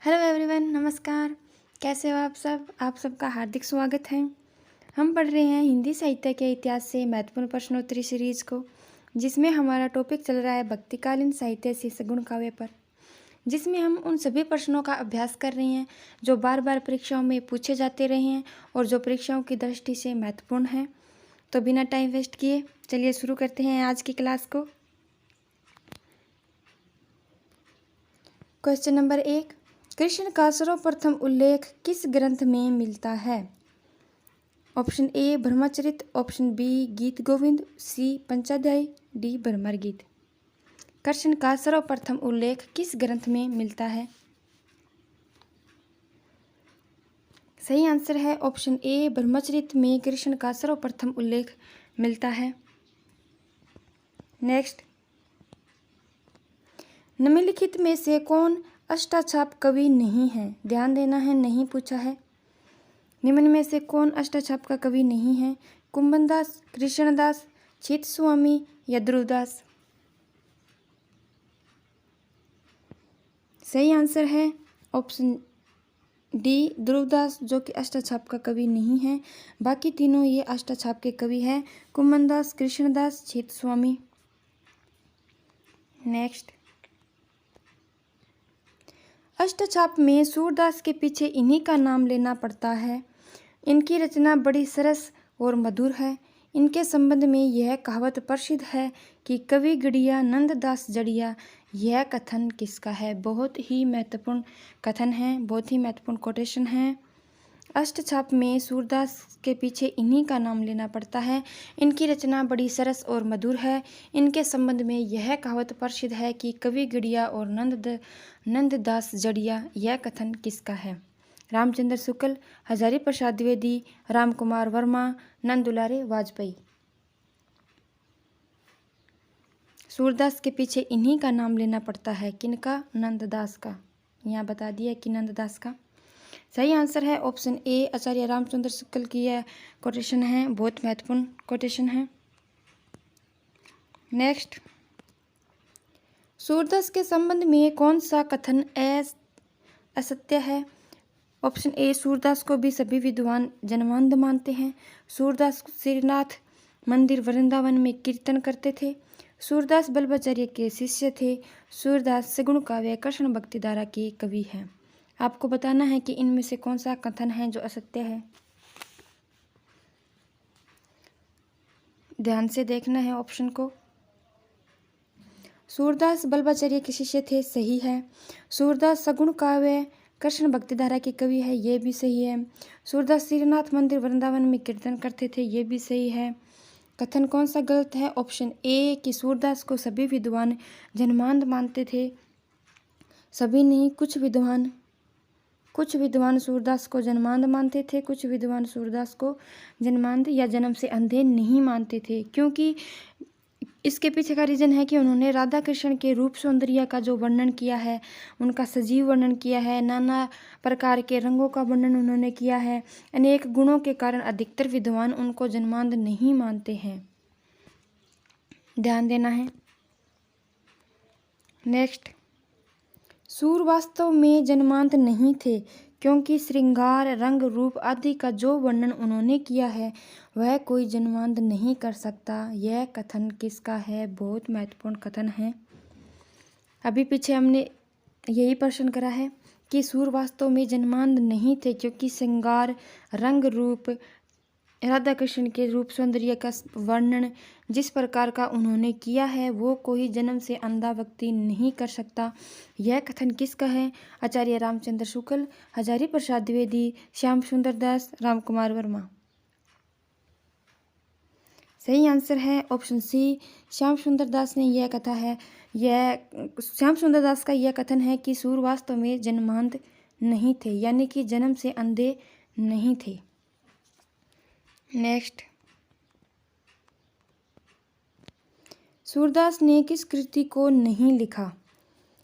Hello everyone, नमस्कार। कैसे हो आप सब? आप सबका हार्दिक स्वागत है। हम पढ़ रहे हैं हिंदी साहित्य के इतिहास से महत्वपूर्ण प्रश्नोत्तरी सीरीज को, जिसमें हमारा टॉपिक चल रहा है भक्तिकालीन साहित्य से सगुण काव्य पर, जिसमें हम उन सभी प्रश्नों का अभ्यास कर रहे हैं जो बार बार परीक्षाओं में पूछे जाते रहे हैं और जो परीक्षाओं की दृष्टि से महत्वपूर्ण हैं। तो बिना टाइम वेस्ट किए चलिए शुरू करते हैं आज की क्लास को। क्वेश्चन नंबर 1, कृष्ण का सर्वप्रथम उल्लेख किस ग्रंथ में मिलता है? ऑप्शन ए ब्रह्मचरित, ऑप्शन बी गीत गोविंद, सी पंचाध्यायी, डी भ्रमर गीत। कृष्ण का सर्वप्रथम उल्लेख किस ग्रंथ में मिलता है? सही आंसर है ऑप्शन ए ब्रह्मचरित में कृष्ण का सर्वप्रथम उल्लेख मिलता है। नेक्स्ट, निम्नलिखित में से कौन अष्टाछाप कवि नहीं है? ध्यान देना है, नहीं पूछा है। निम्न में से कौन अष्टाछाप का कवि नहीं है? कुंभनदास, कृष्णदास, चित्तस्वामी या ध्रुवदास? सही आंसर है ऑप्शन डी ध्रुवदास, जो कि अष्टाछाप का कवि नहीं है। बाकी तीनों ये अष्टाछाप के कवि हैं, कुंभनदास, कृष्णदास, चित्तस्वामी। नेक्स्ट, अष्टछाप में सूरदास के पीछे इन्हीं का नाम लेना पड़ता है। इनकी रचना बड़ी सरस और मधुर है। इनके संबंध में यह कहावत प्रसिद्ध है कि कवि गढ़िया नंददास जड़िया। यह कथन किसका है? बहुत ही महत्वपूर्ण कथन है, बहुत ही महत्वपूर्ण कोटेशन है। अष्टछाप में सूरदास के पीछे इन्हीं का नाम लेना पड़ता है। इनकी रचना बड़ी सरस और मधुर है। इनके संबंध में यह कहावत प्रसिद्ध है कि कवि गढ़िया और नंददास जड़िया। यह कथन किसका है? रामचंद्र शुक्ल, हजारी प्रसाद द्विवेदी, राम कुमार वर्मा, नंद दुलारे वाजपेयी। सूरदास के पीछे इन्हीं का नाम लेना पड़ता है। किनका? नंददास का। यहाँ बता दिया कि नंददास का। सही आंसर है ऑप्शन ए आचार्य रामचंद्र शुक्ल की यह कोटेशन है, बहुत महत्वपूर्ण कोटेशन है। नेक्स्ट, सूरदास के संबंध में कौन सा कथन असत्य है? ऑप्शन ए सूरदास को भी सभी विद्वान जन्मांध मानते हैं। सूरदास श्रीनाथ मंदिर वृंदावन में कीर्तन करते थे। सूरदास बल्लभाचार्य के शिष्य थे। सूरदास सगुण काव्य कृष्ण भक्ति धारा के कवि हैं। आपको बताना है कि इनमें से कौन सा कथन है जो असत्य है। ध्यान से देखना है ऑप्शन को। सूरदास बल्लभाचार्य के शिष्य थे, सही है। सूरदास सगुण काव्य कृष्ण भक्ति धारा के कवि है, ये भी सही है। सूरदास श्रीनाथ मंदिर वृंदावन में कीर्तन करते थे, ये भी सही है। कथन कौन सा गलत है? ऑप्शन ए कि सूरदास को सभी विद्वान जन्मांध मानते थे। सभी नहीं, कुछ विद्वान सूरदास को जन्मांध मानते थे, कुछ विद्वान सूरदास को जन्मांध या जन्म से अंधे नहीं मानते थे। क्योंकि इसके पीछे का रीजन है कि उन्होंने राधा कृष्ण के रूप सौंदर्य का जो वर्णन किया है, उनका सजीव वर्णन किया है, नाना प्रकार के रंगों का वर्णन उन्होंने किया है। अनेक गुणों के कारण अधिकतर विद्वान उनको जन्मांध नहीं मानते हैं। ध्यान देना है। नेक्स्ट, सूर वास्तव में जन्मांध नहीं थे, क्योंकि श्रृंगार, रंग, रूप आदि का जो वर्णन उन्होंने किया है वह कोई जन्मांध नहीं कर सकता। यह कथन किसका है? बहुत महत्वपूर्ण कथन है। अभी पीछे हमने यही प्रश्न करा है कि सूर वास्तव में जन्मांध नहीं थे, क्योंकि श्रृंगार, रंग, रूप, राधा कृष्ण के रूप सौंदर्य का वर्णन जिस प्रकार का उन्होंने किया है वो कोई जन्म से अंधा व्यक्ति नहीं कर सकता। यह कथन किसका है? आचार्य रामचंद्र शुक्ल, हजारी प्रसाद द्विवेदी, श्याम सुंदर दास, राम कुमार वर्मा। सही आंसर है ऑप्शन सी श्याम सुंदर दास ने यह कथा है। श्याम सुंदर दास का यह कथन है कि सूर वास्तव में जन्मांध नहीं थे, यानी कि जन्म से अंधे नहीं थे। नेक्स्ट, सूरदास ने किस कृति को नहीं लिखा?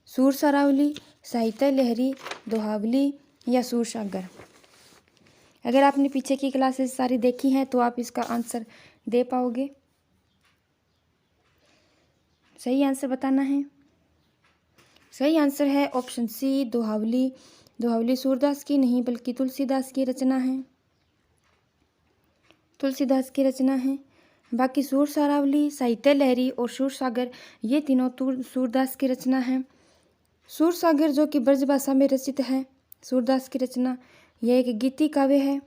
सूर सरावली, साहित्य लहरी, दोहावली या सूर सागर? अगर आपने पीछे की क्लासेस सारी देखी हैं तो आप इसका आंसर दे पाओगे। सही आंसर बताना है। सही आंसर है ऑप्शन सी दोहावली। दोहावली सूरदास की नहीं बल्कि तुलसीदास की रचना है, तुलसीदास की रचना है। बाकी सूर सारावली, साहित्य लहरी और सूर सागर ये तीनों सूरदास की रचना है। सूर सागर जो कि ब्रज भाषा में रचित है, सूरदास की रचना, यह एक गीति काव्य है,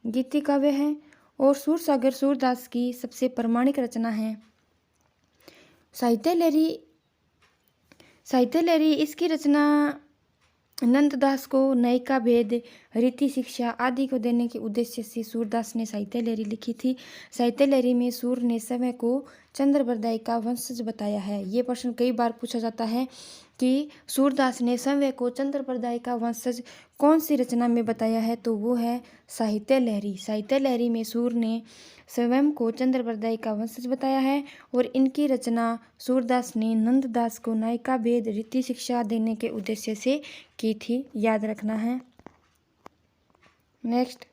गीति काव्य है। और सूर सागर सूरदास की सबसे प्रमाणिक रचना है। साहित्य लहरी इसकी रचना नंददास को नय का भेद, रीति शिक्षा आदि को देने के उद्देश्य से सूरदास ने साहित्य लहरी लिखी थी। साहित्य लहरी में सूर ने समय को चंद्रबरदाई का वंशज बताया है। ये प्रश्न कई बार पूछा जाता है कि सूरदास ने समय को चंद्रबरदाई का वंशज कौन सी रचना में बताया है, तो वो है साहित्य लहरी। साहित्य लहरी में सूर ने स्वयं को चंद्रबरदाई का वंशज बताया है और इनकी रचना सूरदास ने नंददास को न्याय का भेद, रीति शिक्षा देने के उद्देश्य से की थी, याद रखना है। नेक्स्ट,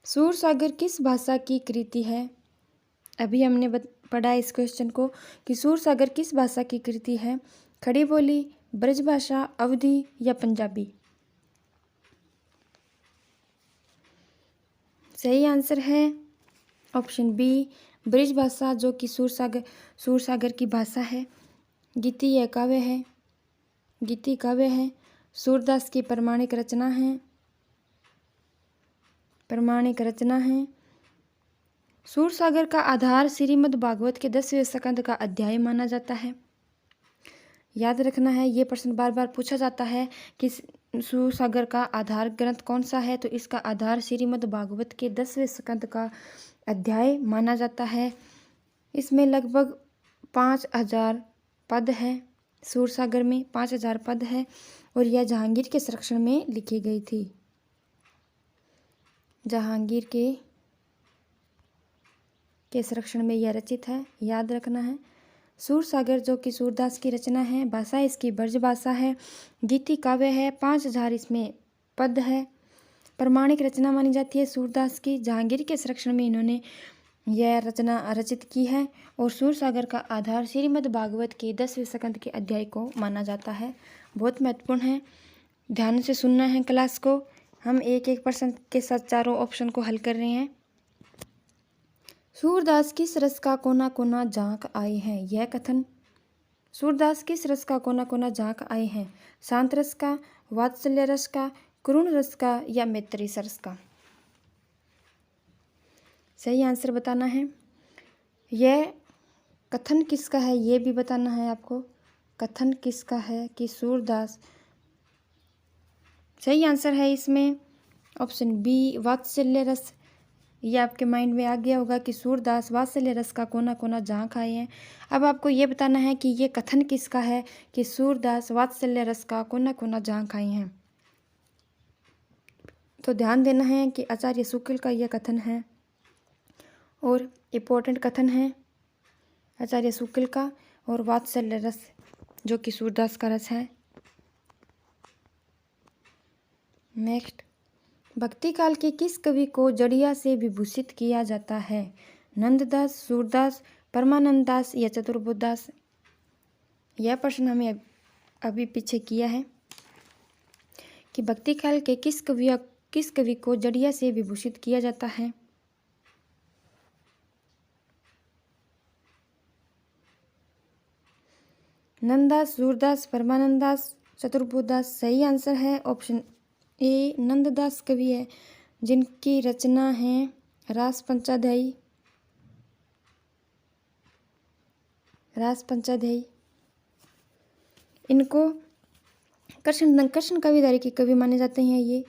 सूर सागर किस भाषा की कृति है? अभी हमने पढ़ा इस क्वेश्चन को कि सूर सागर किस भाषा की कृति है, खड़ी बोली, ब्रज भाषा, अवधी या पंजाबी। सही आंसर है ऑप्शन बी, ब्रज भाषा, जो कि सूर सागर की भाषा है। गीति यह काव्य है, गीति काव्य है, सूरदास की प्रमाणिक रचना है, प्रमाणिक रचना है। सूर सागर का आधार श्रीमद् भागवत के 10वें स्कंद का अध्याय माना जाता है, याद रखना है। ये प्रश्न बार बार पूछा जाता है कि सूर सागर का आधार ग्रंथ कौन सा है, तो इसका आधार श्रीमद् भागवत के 10वें स्कंद का अध्याय माना जाता है। इसमें लगभग 5000 पद है, सूर सागर में 5000 पद है और यह जहांगीर के संरक्षण में लिखी गई थी, जहांगीर के संरक्षण में यह रचित है, याद रखना है। सूर सागर जो कि सूरदास की रचना है, भाषा इसकी ब्रज भाषा है, गीति काव्य है, 5000 इसमें पद है, प्रमाणिक रचना मानी जाती है सूरदास की। जहांगीर के संरक्षण में इन्होंने यह रचना रचित की है और सूर सागर का आधार श्रीमद् भागवत के 10वें स्कंद के अध्याय को माना जाता है। बहुत महत्वपूर्ण है, ध्यान से सुनना है क्लास को। हम एक एक प्रश्न के साथ चारों ऑप्शन को हल कर रहे हैं। सूरदास किस रस का कोना कोना झांक आए हैं, यह कथन। सूरदास किस रस का कोना कोना झांक आए हैं, शांत रस का, वात्सल्य रस का, करुण रस का या मैत्री रस का। सही आंसर बताना है। यह कथन किसका है ये भी बताना है आपको, कथन किसका है कि सूरदास। सही आंसर है इसमें ऑप्शन बी, वात्सल्य रस। ये आपके माइंड में आ गया होगा कि सूरदास वात्सल्य रस का कोना कोना झांक आए हैं। अब आपको ये बताना है कि ये कथन किसका है कि सूरदास वात्सल्य रस का कोना कोना झांक आए हैं। तो ध्यान देना है कि आचार्य शुक्ल का यह कथन है और इम्पोर्टेंट कथन है आचार्य शुक्ल का, और वात्सल्य रस जो कि सूरदास का रस है। नेक्स्ट, भक्ति काल के किस कवि को जड़िया से विभूषित किया जाता है, नंददास, सूरदास, परमानंद दास या चतुर्बोध दास। यह प्रश्न हमें अभी पीछे किया है कि भक्ति काल के किस कवि को जड़िया से विभूषित किया जाता है। नंददास, सूरदास, परमानंद दास, चतुर्बोध दास। सही आंसर है ऑप्शन ए, नंददास कवि है जिनकी रचना है रास पंचाध्यायी, रास पंचाध्यायी। इनको कृष्ण काव्यधारा के कवि माने जाते हैं, ये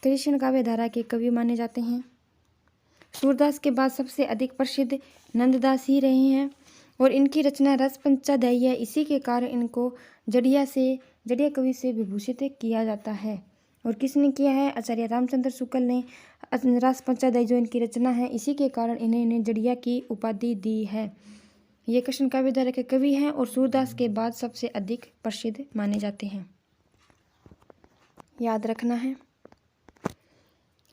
कृष्ण काव्यधारा के कवि माने जाते हैं। सूरदास के बाद सबसे अधिक प्रसिद्ध नंददास ही रहे हैं और इनकी रचना रस पंचाध्यायी है। इसी के कारण इनको जड़िया कवि से विभूषित किया जाता है। और किसने किया है, आचार्य रामचंद्र शुक्ल ने रस पंचाध्यायी जो इनकी रचना है, इसी के कारण इन्हें जड़िया की उपाधि दी है। ये कृष्ण काव्यधारा के कवि हैं और सूरदास के बाद सबसे अधिक प्रसिद्ध माने जाते हैं, याद रखना है।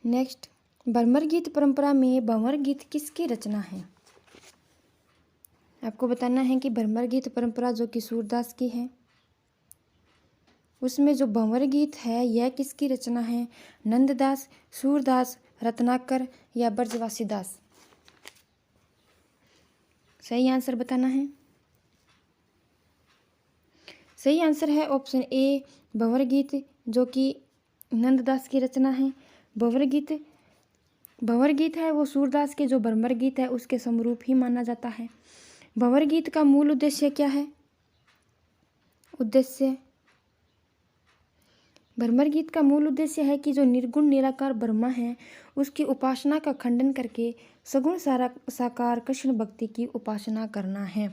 नेक्स्ट, भ्रमर गीत परंपरा में भंवर गीत किसकी रचना है। आपको बताना है कि भ्रमर गीत परंपरा जो कि सूरदास की है, उसमें जो भंवर गीत है यह किसकी रचना है? नंददास, सूरदास, रत्नाकर या ब्रजवासी दास? सही आंसर बताना है। सही आंसर है ऑप्शन ए भंवर गीत, जो कि नंददास की रचना है। भंवर गीत है वो सूरदास के जो भ्रमर गीत है उसके समरूप ही माना जाता है। भंवर गीत का मूल उद्देश्य क्या है? भ्रमर गीत का मूल उद्देश्य है कि जो निर्गुण निराकार ब्रह्मा है उसकी उपासना का खंडन करके सगुण साकार कृष्ण भक्ति की उपासना करना है।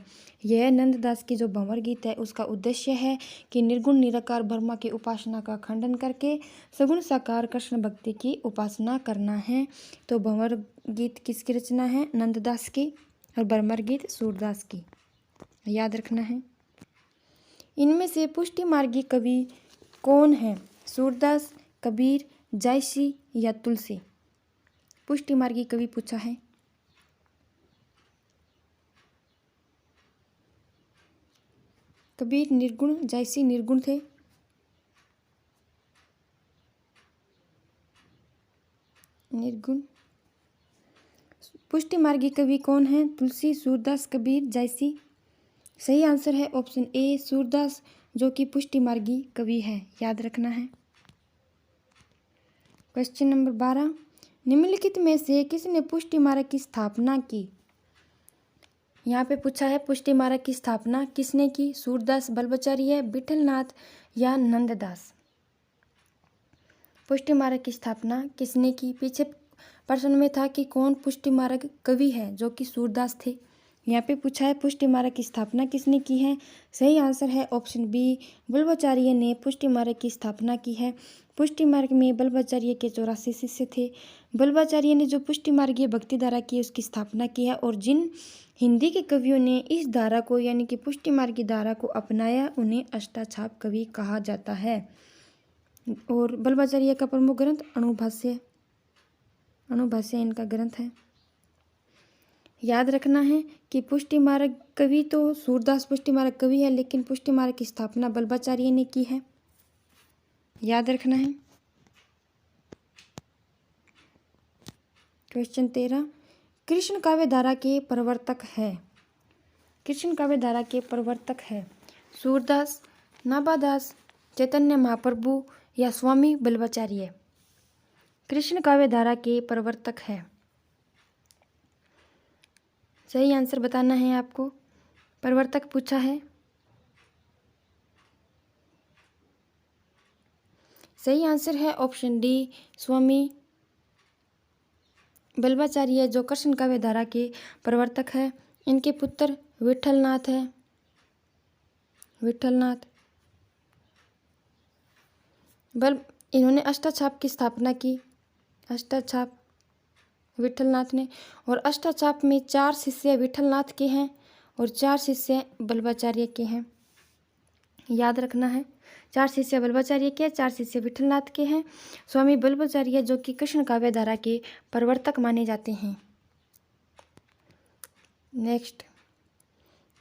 यह नंददास की जो भंवर गीत है उसका उद्देश्य है कि निर्गुण निराकार ब्रह्मा की उपासना का खंडन करके सगुण साकार कृष्ण भक्ति की उपासना करना है। तो भंवर गीत किसकी रचना है? नंददास की, और भ्रमर गीत सूरदास की, याद रखना है। इनमें से पुष्टि मार्गी कवि कौन है? सूरदास, कबीर, जायसी या तुलसी? पुष्टि मार्गी कवि पूछा है। कबीर निर्गुण, जायसी निर्गुण थे। निर्गुण। पुष्टि मार्गी कवि कौन है? तुलसी, सूरदास, कबीर, जायसी? सही आंसर है ऑप्शन ए सूरदास, जो कि पुष्टि मार्गी कवि है, याद रखना है। क्वेश्चन नंबर 12, निम्नलिखित में से किसने पुष्टि मार्ग की स्थापना की? यहाँ पे पूछा है पुष्टि मार्ग की स्थापना किसने की? सूरदास, बल्लभाचार्य, विठलनाथ या नंददास? पुष्टि मार्ग की स्थापना किसने की? पीछे प्रश्न में था कि कौन पुष्टि मार्ग कवि है, जो कि सूरदास थे। यहाँ पे पूछा है पुष्टि मार्ग की स्थापना किसने की है? सही आंसर है ऑप्शन बी, बल्लभाचार्य ने पुष्टि मार्ग की स्थापना की है। पुष्टि मार्ग में बल्लभाचार्य के 84 शिष्य थे। बल्लभाचार्य ने जो पुष्टि मार्गीय भक्ति धारा की उसकी स्थापना की है, और जिन हिंदी के कवियों ने इस धारा को यानी कि पुष्टि मार्ग की धारा को अपनाया उन्हें अष्टाछाप कवि कहा जाता है। और बल्लभाचार्य का प्रमुख ग्रंथ अणुभाष्य इनका ग्रंथ है। याद रखना है कि पुष्टि मार्ग कवि तो सूरदास पुष्टि मार्ग कवि है, लेकिन पुष्टि मार्ग की स्थापना बल्लभाचार्य ने की है, याद रखना है। क्वेश्चन 13, कृष्ण काव्य धारा के प्रवर्तक है? कृष्ण काव्य धारा के प्रवर्तक है सूरदास, नाभादास, चैतन्य महाप्रभु या स्वामी बल्लभाचार्य? कृष्ण काव्य धारा के प्रवर्तक है। सही आंसर बताना है आपको। प्रवर्तक पूछा है। सही आंसर है ऑप्शन डी, स्वामी बल्लभाचार्य, जो कृष्ण काव्य धारा के प्रवर्तक है। इनके पुत्र विठलनाथ है। इन्होंने अष्टाछाप की स्थापना की, अष्टाछाप विठलनाथ ने। और अष्टाछाप में 4 शिष्य विठलनाथ के हैं और 4 शिष्य बल्लभाचार्य के हैं, याद रखना है। 4 शिष्य बल्लभाचार्य के, 4 शिष्य विठलनाथ के हैं। स्वामी बल्लभाचार्य जो कि कृष्ण काव्य धारा के प्रवर्तक माने जाते हैं। नेक्स्ट,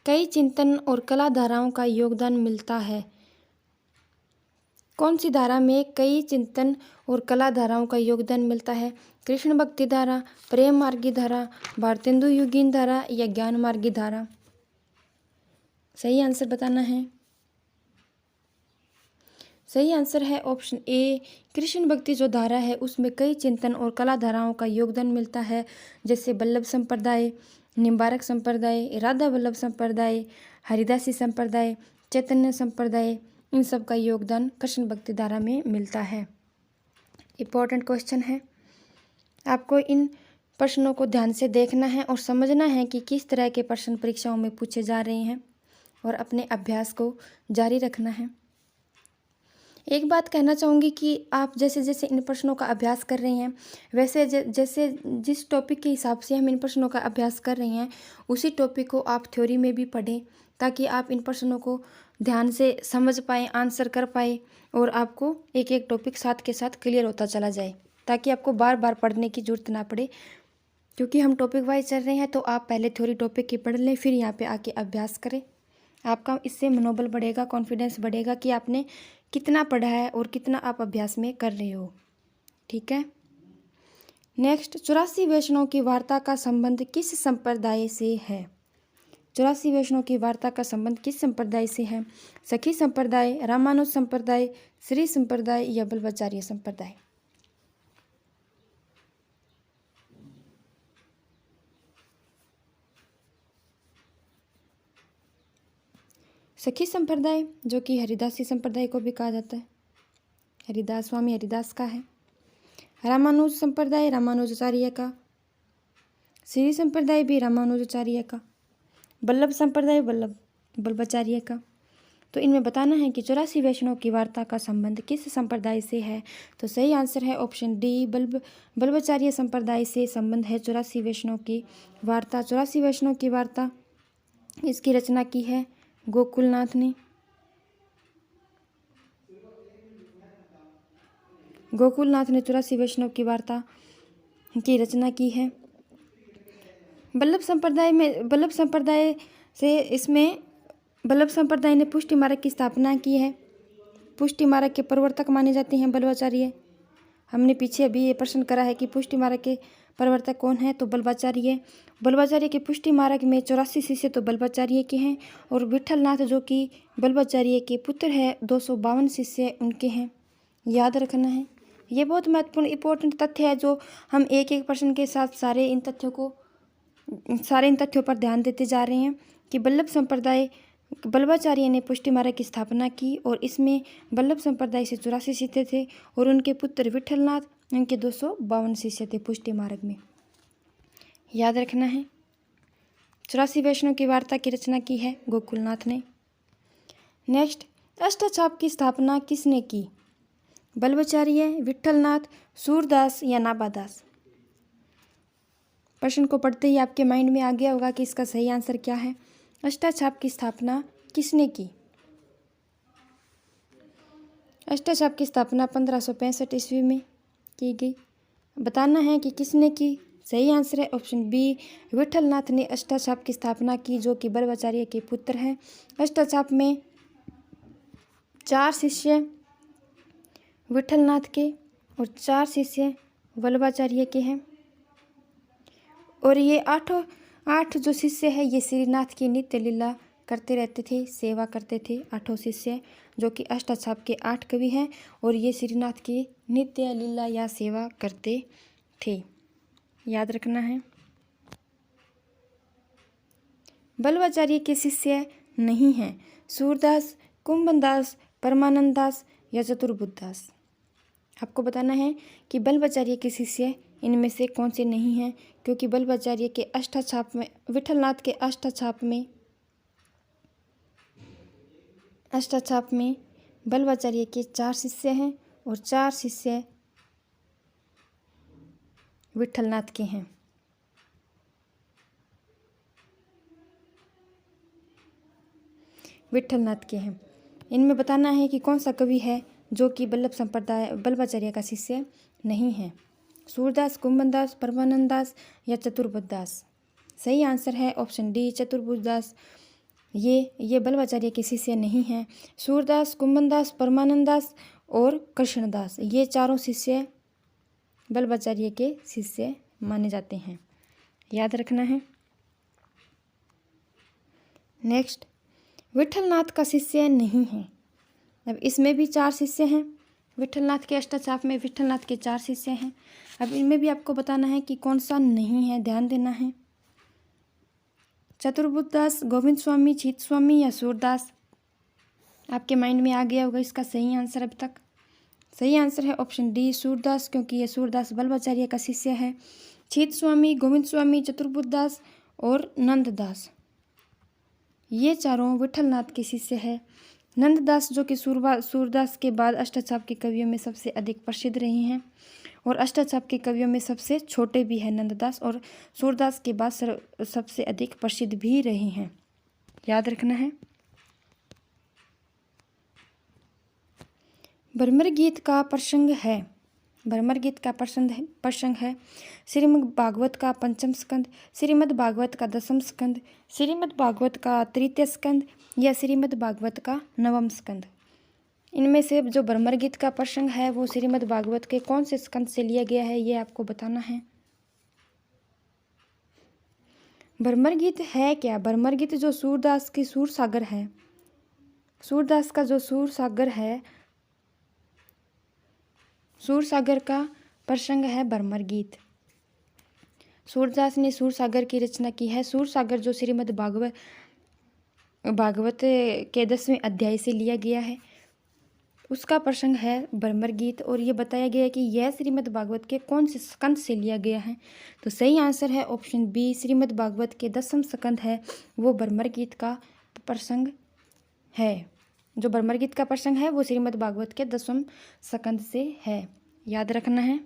कई चिंतन और कला धाराओं का योगदान मिलता है? कौन सी धारा में कई चिंतन और कला धाराओं का योगदान मिलता है? कृष्ण भक्ति धारा, प्रेम मार्गी धारा, भारतेंदु युगीन धारा या ज्ञान मार्गी धारा? सही आंसर बताना है। सही आंसर है ऑप्शन ए, कृष्ण भक्ति जो धारा है उसमें कई चिंतन और कला धाराओं का योगदान मिलता है, जैसे वल्लभ संप्रदाय, निम्बारक संप्रदाय, राधा वल्लभ संप्रदाय, हरिदासी संप्रदाय, चैतन्य संप्रदाय, इन सब का योगदान कृष्ण भक्ति धारा में मिलता है। इम्पोर्टेंट क्वेश्चन है, आपको इन प्रश्नों को ध्यान से देखना है और समझना है कि किस तरह के प्रश्न परीक्षाओं में पूछे जा रहे हैं, और अपने अभ्यास को जारी रखना है। एक बात कहना चाहूँगी कि आप जैसे जैसे इन प्रश्नों का अभ्यास कर रहे हैं, वैसे जैसे जिस टॉपिक के हिसाब से हम इन प्रश्नों का अभ्यास कर रहे हैं उसी टॉपिक को आप थ्योरी में भी पढ़ें, ताकि आप इन प्रश्नों को ध्यान से समझ पाएँ, आंसर कर पाए, और आपको एक एक टॉपिक साथ के साथ क्लियर होता चला जाए, ताकि आपको बार बार पढ़ने की ज़रूरत ना पड़े। क्योंकि हम टॉपिक वाइज चल रहे हैं, तो आप पहले थ्योरी टॉपिक की पढ़ लें, फिर यहाँ पे आके अभ्यास करें। आपका इससे मनोबल बढ़ेगा, कॉन्फिडेंस बढ़ेगा कि आपने कितना पढ़ा है और कितना आप अभ्यास में कर रहे हो। ठीक है। नेक्स्ट, 84 वैष्णव की वार्ता का संबंध किस संप्रदाय से है? 84 वैष्णव की वार्ता का संबंध किस संप्रदाय से है? सखी संप्रदाय, रामानुज संप्रदाय, श्री संप्रदाय या बल्लभाचार्य संप्रदाय? सखी संप्रदाय, जो कि हरिदासी संप्रदाय को भी कहा जाता है, हरिदास स्वामी हरिदास का है। रामानुज संप्रदाय रामानुजाचार्य का, श्री संप्रदाय भी रामानुजाचार्य का, बल्लभ संप्रदाय बल्लभाचार्य का। तो इनमें बताना है कि 84 वैष्णव की वार्ता का संबंध किस संप्रदाय से है। तो सही आंसर है ऑप्शन डी, बल्लभाचार्य संप्रदाय से संबंध है 84 वैष्णव की वार्ता। 84 वैष्णव की वार्ता, इसकी रचना की है गोकुलनाथ ने। गोकुलनाथ ने 84 वैष्णव की वार्ता की रचना की है। बल्लभ संप्रदाय से इसमें बल्लभ संप्रदाय ने पुष्टि मार्ग की स्थापना की है। पुष्टि मार्ग के प्रवर्तक माने जाते हैं बल्लभाचार्य। हमने पीछे अभी ये प्रश्न करा है कि पुष्टि मार्ग के प्रवर्तक कौन है, तो बल्लभाचार्य के पुष्टि मार्ग में 84 शिष्य तो बल्लभाचार्य के हैं, और विठलनाथ जो कि बल्लभाचार्य के पुत्र है 252 शिष्य उनके हैं। याद रखना है, ये बहुत महत्वपूर्ण इंपॉर्टेंट तथ्य है जो हम एक एक प्रश्न के साथ सारे इन तथ्यों पर ध्यान देते जा रहे हैं कि बल्लभाचार्य ने पुष्टि मार्ग की स्थापना की, और इसमें बल्लभ संप्रदाय से 84 शिष्य थे और उनके पुत्र विठलनाथ, उनके 252 शिष्य थे पुष्टि मार्ग में। याद रखना है, 84 वैष्णव की वार्ता की रचना की है गोकुलनाथ ने। नेक्स्ट, अष्टचाप की स्थापना किसने की? बल्लभाचार्य, विठलनाथ, सूरदास या नाभादास? प्रश्न को पढ़ते ही आपके माइंड में आ गया होगा कि इसका सही आंसर क्या है। अष्टचाप की स्थापना किसने की? अष्टचाप की स्थापना 1565 ईस्वी में की गई। बताना है कि किसने की। सही आंसर है ऑप्शन बी, विठलनाथ ने अष्टचाप की स्थापना की, जो कि बल्लभाचार्य के पुत्र हैं। अष्टचाप में 4 शिष्य विठलनाथ के और 4 शिष्य बल्लभाचार्य के हैं, और ये आठ जो शिष्य है ये श्रीनाथ की नित्य लीला करते रहते थे, सेवा करते थे। 8 शिष्य जो कि अष्टचाप के 8 कवि हैं, और ये श्रीनाथ की नित्य लीला या सेवा करते थे। याद रखना है। बल्लभाचार्य के शिष्य नहीं हैं सूरदास, कुंभनदास, परमानंद दास या चतुर्बुद्ध दास। आपको बताना है कि बल्लभाचार्य के शिष्य इनमें से कौन से नहीं हैं, क्योंकि बल्लभाचार्य के अष्टचाप में, विठलनाथ के अष्टचाप में बल्लभाचार्य के 4 शिष्य हैं और 4 शिष्य विठलनाथ के हैं। इनमें बताना है कि कौन सा कवि है जो कि बल्लभाचार्य का शिष्य नहीं है। सूरदास, कुंभनदास, परमानंद दास या चतुर्बुद्ध दास? सही आंसर है ऑप्शन डी, चतुर्बुद्ध दास। ये बल्लभाचार्य के शिष्य नहीं हैं। सूरदास, कुंभनदास, परमानंद दास और कृष्णदास, ये चारों शिष्य बल्लभाचार्य के शिष्य माने जाते हैं। याद रखना है। नेक्स्ट, विठलनाथ का शिष्य नहीं है। अब इसमें भी 4 शिष्य हैं। विठलनाथ के अष्टचाप में विठलनाथ के 4 शिष्य हैं। अब इनमें भी आपको बताना है कि कौन सा नहीं है, ध्यान देना है। चतुर्बुद्ध दास, गोविंद स्वामी, छीत स्वामी या सूरदास? आपके माइंड में आ गया होगा इसका सही आंसर अब तक। सही आंसर है ऑप्शन डी, सूरदास, क्योंकि ये सूरदास बल्लभाचार्य का शिष्य है। छीत स्वामी, गोविंद स्वामी, चतुर्बुद्ध दास और नंददास, ये चारों विठलनाथ के शिष्य है। नंददास जो कि सूरदास के बाद अष्टचाप के कवियों में सबसे अधिक प्रसिद्ध रहे हैं, और अष्टचाप के कवियों में सबसे छोटे भी हैं नंददास, और सूरदास के बाद सबसे अधिक प्रसिद्ध भी रहे हैं। याद रखना है। भ्रमर गीत का प्रसंग है श्रीमद् भागवत का 5म स्कंद, श्रीमद् भागवत का 10म स्कंद, श्रीमद् भागवत का 3य स्कंद या श्रीमद् भागवत का 9वां स्कंद? इनमें से जो भ्रमर गीत का प्रसंग है वो श्रीमद् भागवत के कौन से स्कंद से लिया गया है, ये आपको बताना है। भ्रमर गीत है क्या? भ्रमर गीत जो सूरदास की सूर सागर है, सूरदास का जो सूर सागर है, सूर सागर का प्रसंग है भ्रमर गीत। सूरदास ने सूर सागर की रचना की है। सूर सागर जो श्रीमद् भागवत के 10वें अध्याय से लिया गया है, उसका प्रसंग है भ्रमर गीत। और ये बताया गया है कि यह श्रीमद् भागवत के कौन से स्कंद से लिया गया है। तो सही आंसर है ऑप्शन बी, श्रीमद् भागवत के 10वां स्कंद है वो भ्रमर गीत का प्रसंग है। जो भ्रमर गीत का प्रसंग है वो श्रीमद् भागवत के 10वें स्कंद से है, याद रखना है।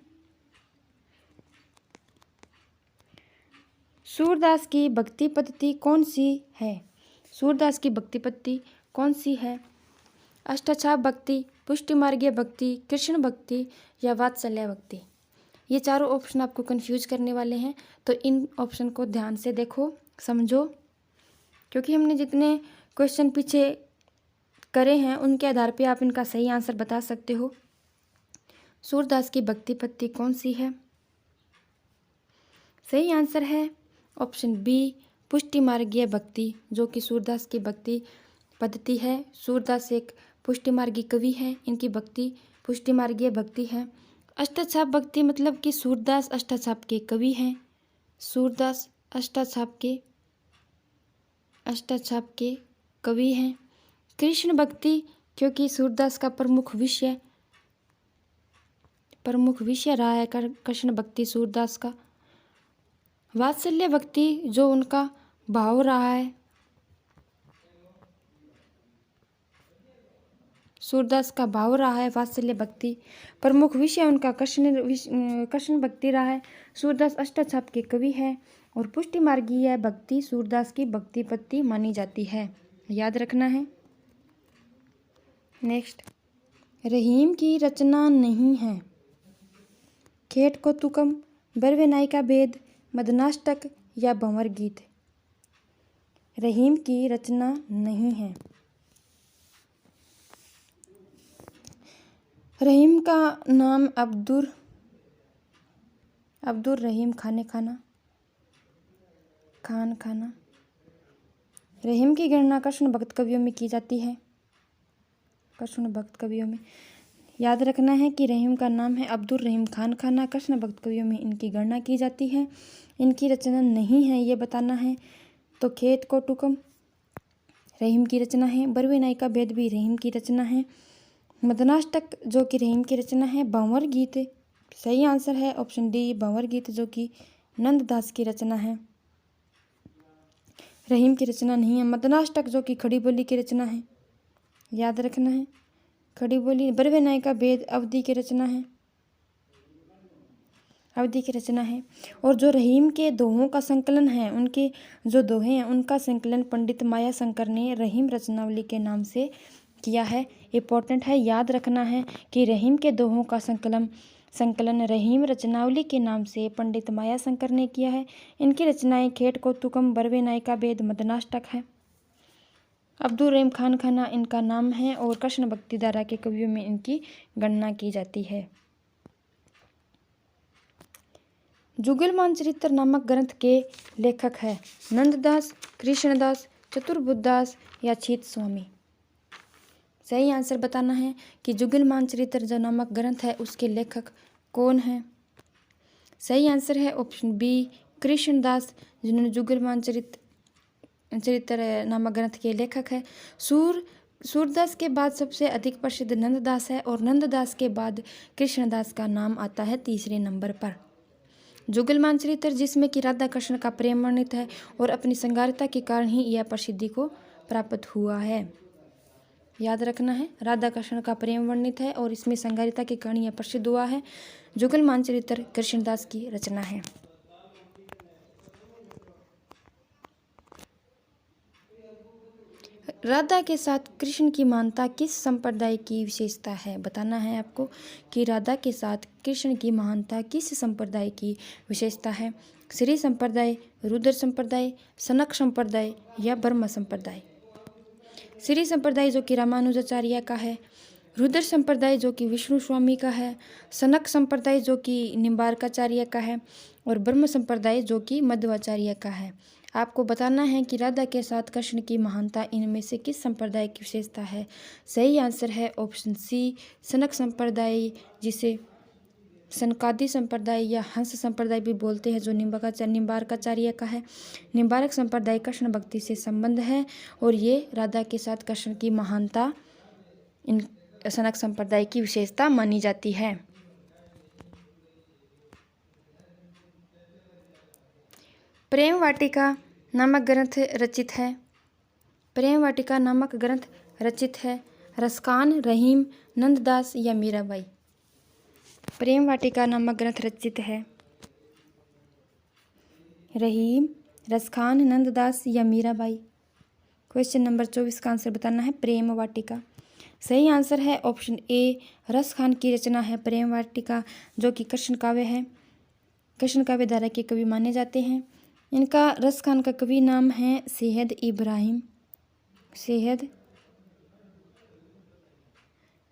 सूरदास की भक्ति पद्धति कौन सी है? सूरदास की भक्ति पद्धति कौन सी है? अष्टाचाप भक्ति, पुष्टि मार्गीय भक्ति, कृष्ण भक्ति या वात्सल्य भक्ति। ये चारों ऑप्शन आपको कंफ्यूज करने वाले हैं, तो इन ऑप्शन को ध्यान से देखो, समझो, क्योंकि हमने जितने क्वेश्चन पीछे करे हैं उनके आधार पे आप इनका सही आंसर बता सकते हो। सूरदास की भक्ति पद्धति कौन सी है? सही आंसर है ऑप्शन बी, पुष्टि मार्गीय भक्ति, जो कि सूरदास की भक्ति पद्धति है। सूरदास एक पुष्टि मार्गी कवि है, इनकी भक्ति पुष्टि मार्गीय भक्ति है। अष्टाछाप भक्ति मतलब कि सूरदास अष्टाछाप के कवि हैं। सूरदास अष्टाछाप के कवि हैं। कृष्ण भक्ति क्योंकि सूरदास का प्रमुख विषय रहा है कृष्ण भक्ति सूरदास का। वात्सल्य भक्ति जो उनका भाव रहा है, सूरदास का भाव रहा है वात्सल्य भक्ति। प्रमुख विषय उनका कृष्ण भक्ति रहा है। सूरदास अष्टाछाप के कवि है और पुष्टि मार्गीय भक्ति सूरदास की भक्ति पद्धति मानी जाती है, याद रखना है। नेक्स्ट, रहीम की रचना नहीं है। खेट कौतुकम, बरवे नाई का भेद, मदनाष्टक या भंवर गीत। रहीम की रचना नहीं है। रहीम का नाम अब्दुर रहीम खान खाना। रहीम की गणना कृष्ण भक्त कवियों में की जाती है। कृष्ण भक्त कवियों में याद रखना है कि रहीम का नाम है अब्दुर रहीम खान खाना। कृष्ण भक्त कवियों में इनकी गणना की जाती है। इनकी रचना नहीं है ये बताना है। तो खेत कौतुकम रहीम की रचना है। बरवे नाई का भेद भी रहीम की रचना है। मदनाष्टक जो कि रहीम की रचना है। भंवर गीत सही आंसर है ऑप्शन डी, भंवर गीत जो कि नंददास की रचना है, रहीम की रचना नहीं है। मदनाष्टक जो कि खड़ी बोली की रचना है, याद रखना है। खड़ी बोली। बरवे नाई का भेद अवधि की रचना है। और जो रहीम के दोहों का संकलन है, उनके जो दोहे हैं उनका संकलन पंडित माया शंकर ने रहीम रचनावली के नाम से किया है। इंपॉर्टेंट है, याद रखना है कि रहीम के दोहों का संकलन रहीम रचनावली के नाम से पंडित माया शंकर ने किया है। इनकी रचनाएं खेट कौतुकम, बरवे नाई का भेद, मदनाष्टक है। अब्दुल रहीम खान खाना इनका नाम है और कृष्ण भक्ति धारा के कवियों में इनकी गणना की जाती है। जुगलमान चरित्र नामक ग्रंथ के लेखक है नंददास, कृष्णदास, चतुर्बुद्धदास या छीत स्वामी। सही आंसर बताना है कि जुगलमान चरित्र जो नामक ग्रंथ है उसके लेखक कौन है। सही आंसर है ऑप्शन बी, कृष्णदास, जिन्होंने जुगलमान चरित्र नामक ग्रंथ के लेखक है। सूरदास के बाद सबसे अधिक प्रसिद्ध नंददास है और नंददास के बाद कृष्णदास का नाम आता है तीसरे नंबर पर। जुगलमान चरित्र जिसमें कि राधा कृष्ण का प्रेम वर्णित है और अपनी संगारिता के कारण ही यह प्रसिद्धि को प्राप्त हुआ है, याद रखना है। राधा कृष्ण का प्रेम वर्णित है और इसमें संगारिता के कारण यह प्रसिद्ध हुआ है। जुगलमान चरित्र कृष्णदास की रचना है। राधा के साथ कृष्ण की महानता किस संप्रदाय की विशेषता है? बताना है आपको कि राधा के साथ कृष्ण की महानता किस संप्रदाय की विशेषता है। श्री संप्रदाय, रुद्र संप्रदाय, सनक संप्रदाय या ब्रह्म संप्रदाय। श्री संप्रदाय जो कि रामानुजाचार्य का है, रुद्र संप्रदाय जो कि विष्णु स्वामी का है, सनक संप्रदाय जो कि निम्बार्काचार्य का है और ब्रह्म संप्रदाय जो कि मध्वाचार्य का है। आपको बताना है कि राधा के साथ कृष्ण की महानता इनमें से किस संप्रदाय की विशेषता है। सही आंसर है ऑप्शन सी, सनक संप्रदाय, जिसे सनकादि संप्रदाय या हंस संप्रदाय भी बोलते हैं, जो निम्बार्काचार्य का है। निम्बारक संप्रदाय कृष्ण भक्ति से संबंध है और ये राधा के साथ कृष्ण की महानता इन सनक संप्रदाय की विशेषता मानी जाती है। प्रेम वाटिका नामक ग्रंथ रचित है। प्रेम वाटिका नामक ग्रंथ रचित है रसखान, रहीम, नंददास या मीराबाई। प्रेम वाटिका नामक ग्रंथ रचित है रहीम, रसखान, नंददास या मीराबाई। क्वेश्चन नंबर 24 का आंसर बताना है प्रेम वाटिका। सही आंसर है ऑप्शन ए, रसखान की रचना है प्रेम वाटिका, जो कि कृष्ण काव्य है। कृष्ण काव्य धारा के कवि माने जाते हैं। इनका रसखान का कवि नाम है सैयद इब्राहिम।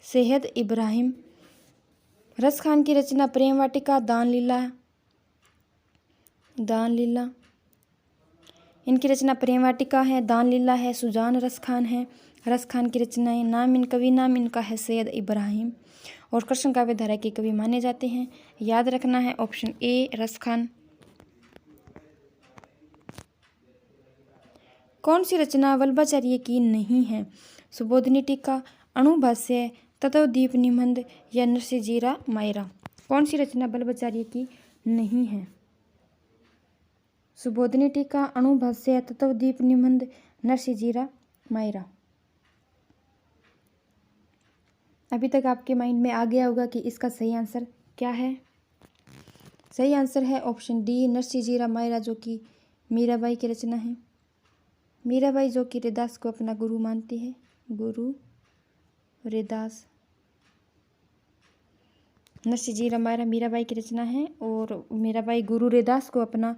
सैयद इब्राहिम। रसखान की रचना प्रेम वाटिका, दान लीला। इनकी रचना प्रेम वाटिका है, दान लीला है, सुजान रसखान है। रसखान की रचनाएं, कवि नाम इनका है सैयद इब्राहिम और कृष्ण काव्य धारा के कवि माने जाते हैं। याद रखना है ऑप्शन ए, रसखान। कौन सी रचना वल्लभाचार्य की नहीं है? सुबोधिनी टीका, अणुभाष्य, तत्वदीप निबंध या नरसिंहजीरा मायरा। कौन सी रचना वल्लभाचार्य की नहीं है? सुबोधिनी टीका, अणुभाष्य, तत्वदीप निबंध, नरसिंहजीरा मायरा। अभी तक आपके माइंड में आ गया होगा कि इसका सही आंसर क्या है। सही आंसर है ऑप्शन डी, नरसिंहजीरा मायरा, जो कि मीराबाई की रचना है। मीराबाई जो कि रैदास को अपना गुरु मानती है। गुरु रैदास। नरसिंहजीरा मायरा मीराबाई की रचना है और मीराबाई गुरु रैदास को अपना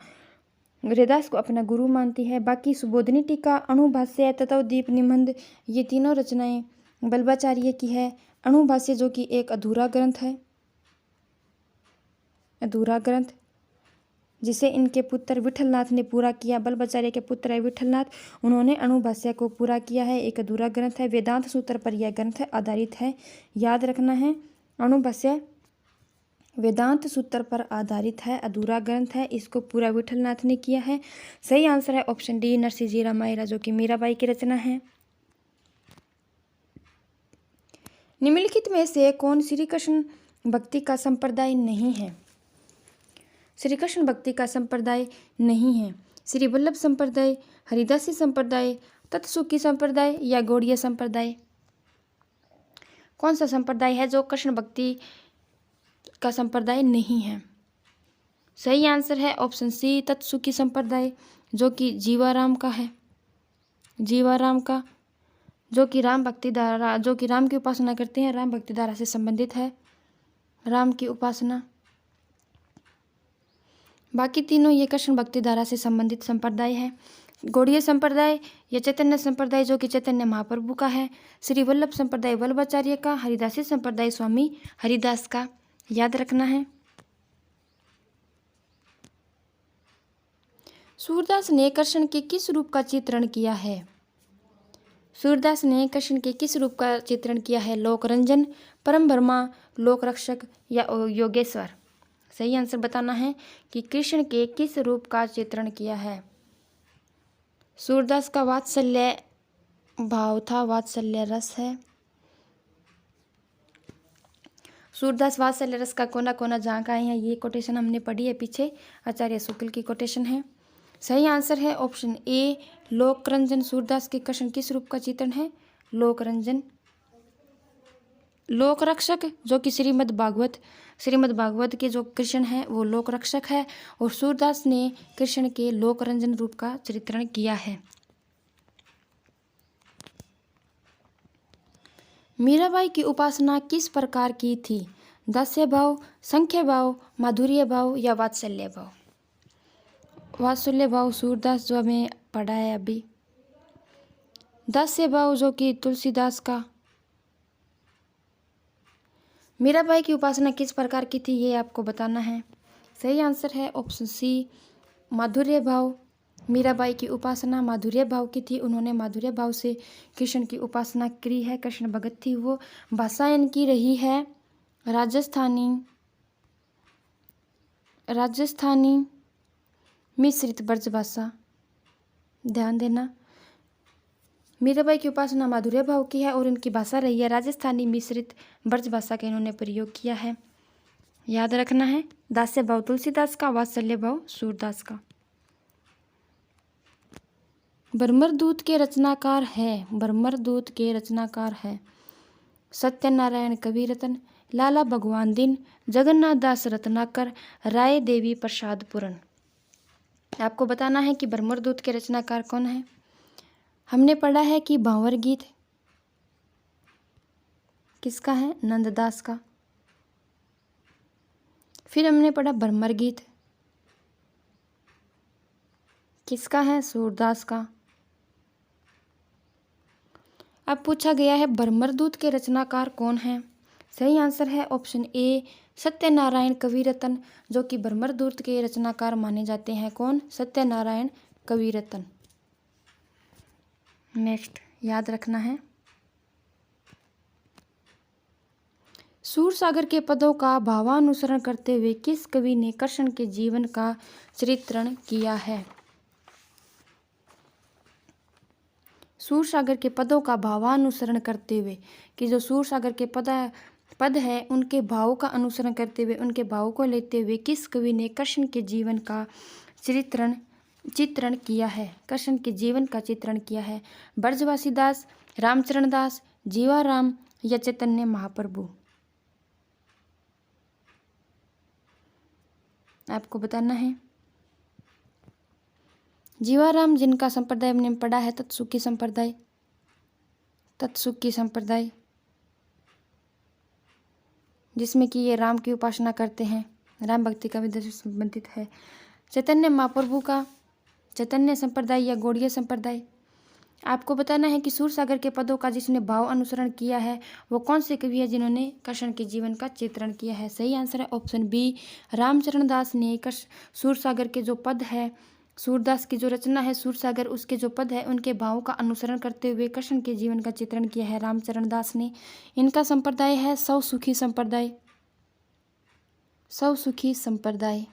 गुरु मानती है। बाकी सुबोधिनी टीका, अणुभाष्य, तत्वदीप निबंध, ये तीनों रचनाएं वल्लभाचार्य की है। अणुभाष्य जो कि एक अधूरा ग्रंथ है, जिसे इनके पुत्र विठलनाथ ने पूरा किया। वल्लभाचार्य के पुत्र है विठलनाथ, उन्होंने अणुभाष्य को पूरा किया है। एक अधूरा ग्रंथ है, वेदांत सूत्र पर यह ग्रंथ आधारित है। याद रखना है, अणुभाष्य वेदांत सूत्र पर आधारित है, अधूरा ग्रंथ है, इसको पूरा विठलनाथ ने किया है। सही आंसर है ऑप्शन डी, नरसिंहजीरा मायरा, जो कि मीराबाई की रचना है। निम्नलिखित में से कौन श्री कृष्ण भक्ति का संप्रदाय नहीं है? श्री कृष्ण भक्ति का संप्रदाय नहीं है श्री वल्लभ संप्रदाय, हरिदासी संप्रदाय, तत्सुखी संप्रदाय या गौड़ीय संप्रदाय। कौन सा संप्रदाय है जो कृष्ण भक्ति का संप्रदाय नहीं है? सही आंसर है ऑप्शन सी, तत्सुखी संप्रदाय, जो कि जीवाराम का है। जीवाराम का, जो कि राम भक्ति धारा, जो कि राम की उपासना करते हैं, राम भक्ति धारा से संबंधित है, राम की उपासना। बाकी तीनों ये कृष्ण भक्ति धारा से संबंधित संप्रदाय है। गौड़ीय संप्रदाय या चैतन्य संप्रदाय जो कि चैतन्य महाप्रभु का है। श्री वल्लभ संप्रदाय वल्लभाचार्य का। हरिदासी संप्रदाय स्वामी हरिदास का। याद रखना है। सूरदास ने कृष्ण के किस रूप का चित्रण किया है? सूरदास ने कृष्ण के किस रूप का चित्रण किया है? लोकरंजन, परम ब्रह्मा, लोक रक्षक या योगेश्वर। सही आंसर बताना है कि कृष्ण के किस रूप का चित्रण किया है। सूरदास का वात्सल्य भाव था, वात्सल्य रस है। सूरदास वात्सल्य रस का कोना कोना झांका है, ये कोटेशन हमने पढ़ी है पीछे, आचार्य शुक्ल की कोटेशन है। सही आंसर है ऑप्शन ए, लोकरंजन। सूरदास के कृष्ण किस रूप का चित्रण है? लोकरंजन। लोक रक्षक जो कि श्रीमद् भागवत के जो कृष्ण है वो लोक रक्षक है और सूरदास ने कृष्ण के लोकरंजन रूप का चित्रण किया है। मीराबाई की उपासना किस प्रकार की थी? दास्य भाव, संख्या भाव, माधुर्य भाव या वात्सल्य भाव। वात्सल्य भाव सूरदास जो हमें पढ़ा है अभी। दास्य भाव जो कि तुलसीदास का, मीराबाई की उपासना किस प्रकार की थी, ये आपको बताना है। सही आंसर है ऑप्शन सी, माधुर्य भाव। मीराबाई की उपासना माधुर्य भाव की थी। उन्होंने माधुर्य भाव से कृष्ण की उपासना की है। कृष्ण भगत थी वो। भाषा इनकी रही है राजस्थानी मिश्रित ब्रज भाषा। ध्यान देना, मीराबाई की उपासना माधुर्य भाव की है और इनकी भाषा रही है राजस्थानी मिश्रित ब्रज भाषा का इन्होंने प्रयोग किया है। याद रखना है। दास्य भाव तुलसीदास का, वात्सल्य भाव सूरदास का। ब्रह्मदूत के रचनाकार है सत्यनारायण कविरत्न, लाला भगवान दिन, जगन्नाथ दास रत्नाकर, राय देवी प्रसाद पुरन। आपको बताना है कि ब्रह्मदूत के रचनाकार कौन है। हमने पढ़ा है कि भांवर गीत किसका है, नंददास का। फिर हमने पढ़ा भ्रमर गीत किसका है, सूरदास का। अब पूछा गया है ब्रह्मदूत के रचनाकार कौन है। सही आंसर है ऑप्शन ए, सत्यनारायण कविरत्न, जो कि ब्रह्मदूत के रचनाकार माने जाते हैं। कौन, सत्यनारायण कविरत्न। नेक्स्ट याद रखना है। सूरसागर के पदों का भावानुसरण करते हुए किस कवि ने कृष्ण के जीवन का चित्रण किया है। सूरसागर के पदों का भावानुसरण करते हुए, कि जो सूरसागर के पद है उनके भाव का अनुसरण करते हुए, उनके भाव को लेते हुए किस कवि ने कृष्ण के जीवन का चित्रण किया है। कृष्ण के जीवन का चित्रण किया है। ब्रजवासी दास, रामचरण दास, जीवाराम या चैतन्य महाप्रभु। आपको बताना है। जीवाराम, जिनका संप्रदाय हमने पढ़ा है तत्सुखी संप्रदाय, जिसमें कि ये राम की उपासना करते हैं, राम भक्ति का विधि से संबंधित है। चैतन्य महाप्रभु का चैतन्य संप्रदाय या गौड़ीय संप्रदाय। आपको बताना है कि सूरसागर के पदों का जिसने भाव अनुसरण किया है वो कौन से कवि है जिन्होंने कृष्ण के जीवन का चित्रण किया है। सही आंसर है ऑप्शन बी, रामचरण दास ने सूरसागर के जो पद है, सूरदास की जो रचना है सूरसागर, उसके जो पद है उनके भावों का अनुसरण करते हुए कृष्ण के जीवन का चित्रण किया है रामचरण दास ने। इनका संप्रदाय है सौसुखी संप्रदाय।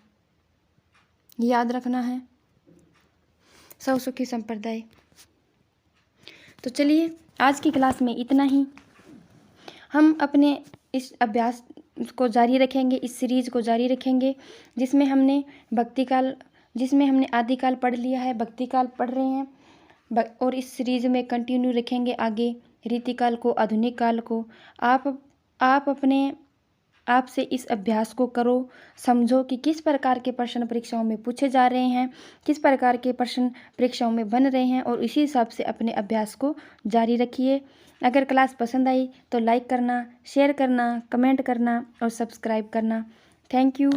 याद रखना है, सौसुखी संप्रदाय। तो चलिए आज की क्लास में इतना ही। हम अपने इस अभ्यास को जारी रखेंगे, इस सीरीज को जारी रखेंगे जिसमें हमने आदिकाल पढ़ लिया है, भक्तिकाल पढ़ रहे हैं और इस सीरीज में कंटिन्यू रखेंगे आगे रीतिकाल को, आधुनिक काल को। आप से इस अभ्यास को करो, समझो कि किस प्रकार के प्रश्न परीक्षाओं में पूछे जा रहे हैं, किस प्रकार के प्रश्न परीक्षाओं में बन रहे हैं और इसी हिसाब से अपने अभ्यास को जारी रखिए। अगर क्लास पसंद आई तो लाइक करना, शेयर करना, कमेंट करना और सब्सक्राइब करना। Thank you.